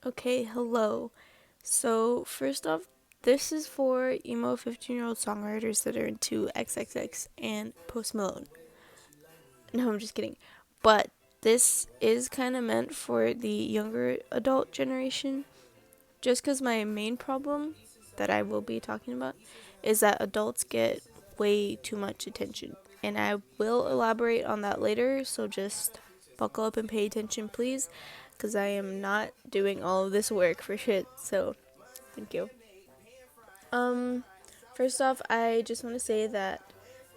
Okay, hello. So, first off, this is for emo 15-year-old songwriters that are into XXX and Post Malone. No, I'm just kidding. But this is kind of meant for the younger adult generation, just because my main problem that I will be talking about is that adults get way too much attention. And I will elaborate on that later, so just buckle up and pay attention, please, because I am not doing all of this work for shit. So, thank you. Um, First off, I just want to say that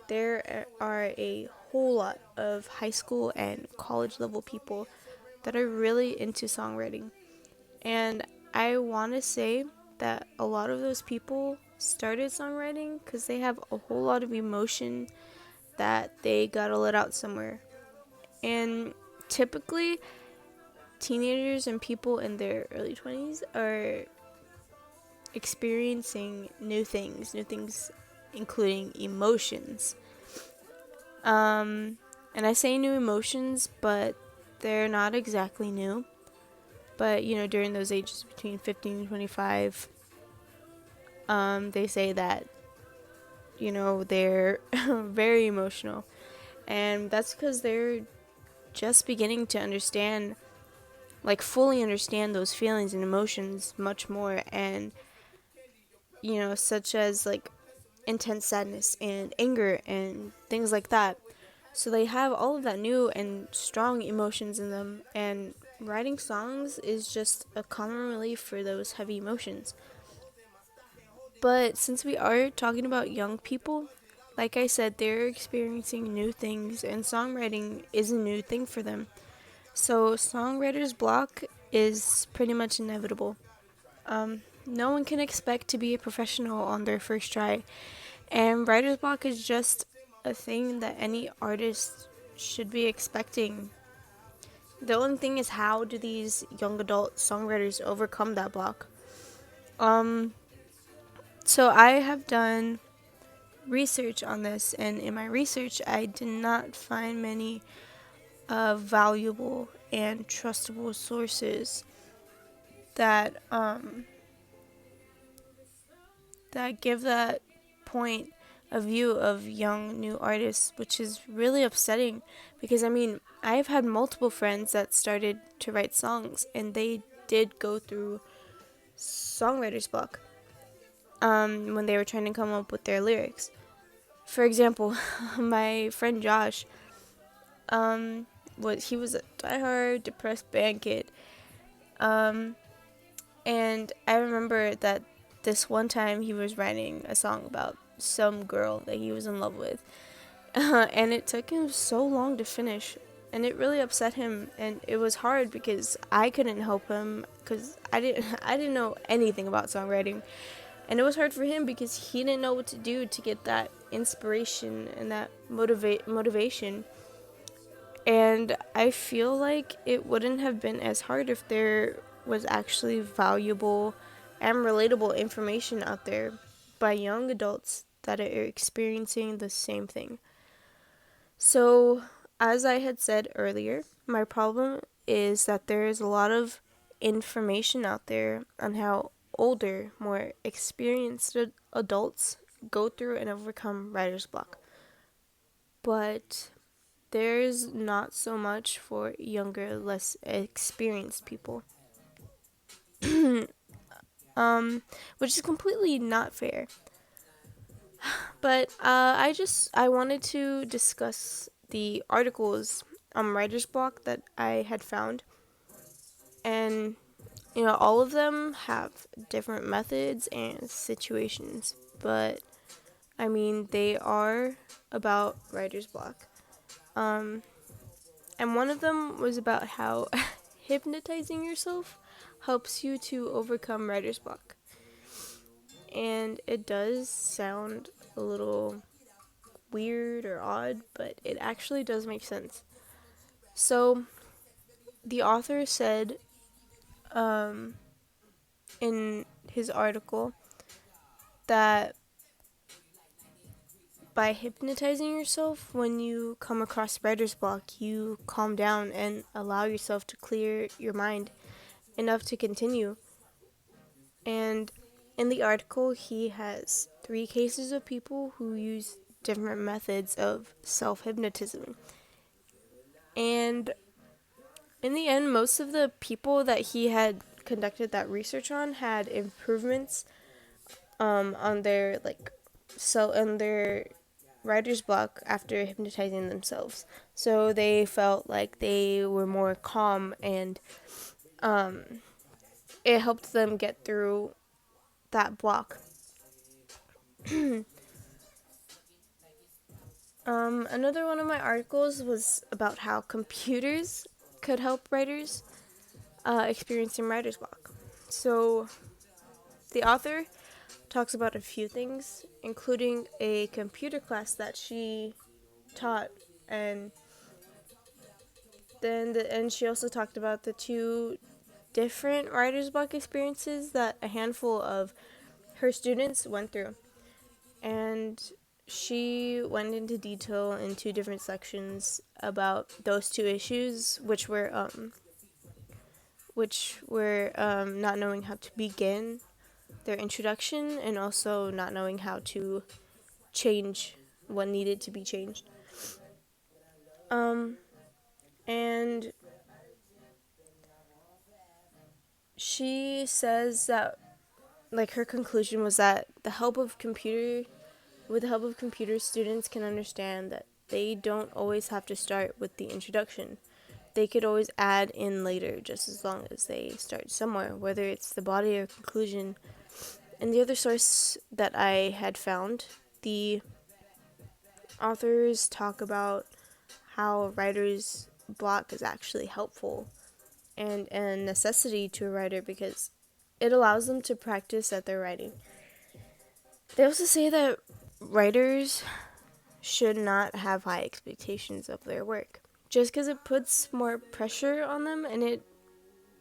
there are a whole lot of high school and college level people that are really into songwriting. And I want to say that a lot of those people started songwriting because they have a whole lot of emotion that they gotta let out somewhere. And typically, teenagers and people in their early 20s are experiencing new things including emotions. And I say new emotions, but they're not exactly new. But during those ages between 15 and 25, they say that they're very emotional, and that's because they're just beginning to understand, like fully understand those feelings and emotions much more, and such as like intense sadness and anger and things like that. So they have all of that new and strong emotions in them, and writing songs is just a common relief for those heavy emotions. But since we are talking about young people, like I said, they're experiencing new things, and songwriting is a new thing for them. So, songwriter's block is pretty much inevitable. No one can expect to be a professional on their first try, and writer's block is just a thing that any artist should be expecting. The only thing is, how do these young adult songwriters overcome that block? Um, so I have done research on this, and in my research, I did not find many valuable and trustable sources that that give that point of view of young new artists, which is really upsetting because I've had multiple friends that started to write songs, and they did go through songwriter's block when they were trying to come up with their lyrics. For example, my friend Josh, he was a diehard depressed band kid, um, and I remember that this one time he was writing a song about some girl that he was in love with, and it took him so long to finish, and it really upset him, and it was hard because I couldn't help him because I didn't know anything about songwriting, and it was hard for him because he didn't know what to do to get that inspiration and that motivation. And I feel like it wouldn't have been as hard if there was actually valuable and relatable information out there by young adults that are experiencing the same thing. So, as I had said earlier, my problem is that there is a lot of information out there on how older, more experienced adults go through and overcome writer's block. But there's not so much for younger, less experienced people. Which is completely not fair. But I wanted to discuss the articles on writer's block that I had found, and all of them have different methods and situations, but they are about writer's block. Um, and one of them was about how hypnotizing yourself helps you to overcome writer's block. And it does sound a little weird or odd, but it actually does make sense. So, the author said in his article that by hypnotizing yourself, when you come across writer's block, you calm down and allow yourself to clear your mind. enough to continue. And in the article, he has 3 cases of people who use different methods of self-hypnotism. And in the end, most of the people that he had conducted that research on had improvements on their on their writer's block after hypnotizing themselves. So they felt like they were more calm, and it helped them get through that block. Another one of my articles was about how computers could help writers experiencing writer's block. So the author talks about a few things, including a computer class that she taught, and and she also talked about the 2 different writer's block experiences that a handful of her students went through. And she went into detail in 2 different sections about those 2 issues, which were not knowing how to begin their introduction, and also not knowing how to change what needed to be changed. And she says that, like, her conclusion was that with the help of computers, students can understand that they don't always have to start with the introduction. They could always add in later, just as long as they start somewhere, whether it's the body or conclusion. And the other source that I had found, the authors talk about how writer's block is actually helpful and a necessity to a writer because it allows them to practice at their writing. They also say that writers should not have high expectations of their work, just because it puts more pressure on them and it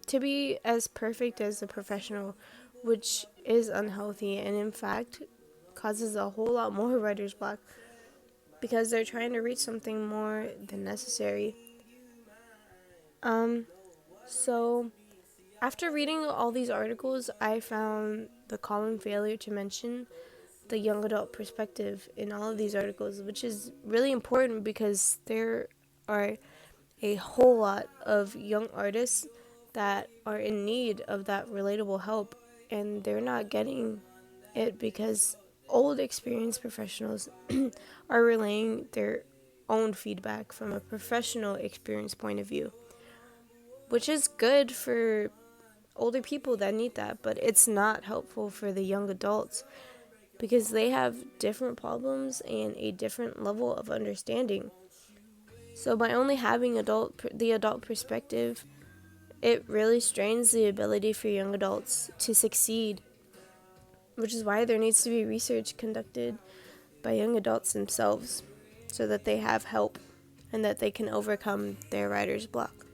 to be as perfect as a professional, which is unhealthy and in fact causes a whole lot more writer's block because they're trying to reach something more than necessary. So after reading all these articles, I found the common failure to mention the young adult perspective in all of these articles, which is really important because there are a whole lot of young artists that are in need of that relatable help, and they're not getting it because old experienced professionals are relaying their own feedback from a professional experience point of view, which is good for older people that need that, but it's not helpful for the young adults because they have different problems and a different level of understanding. So by only having the adult perspective, it really strains the ability for young adults to succeed, which is why there needs to be research conducted by young adults themselves so that they have help and that they can overcome their writer's block.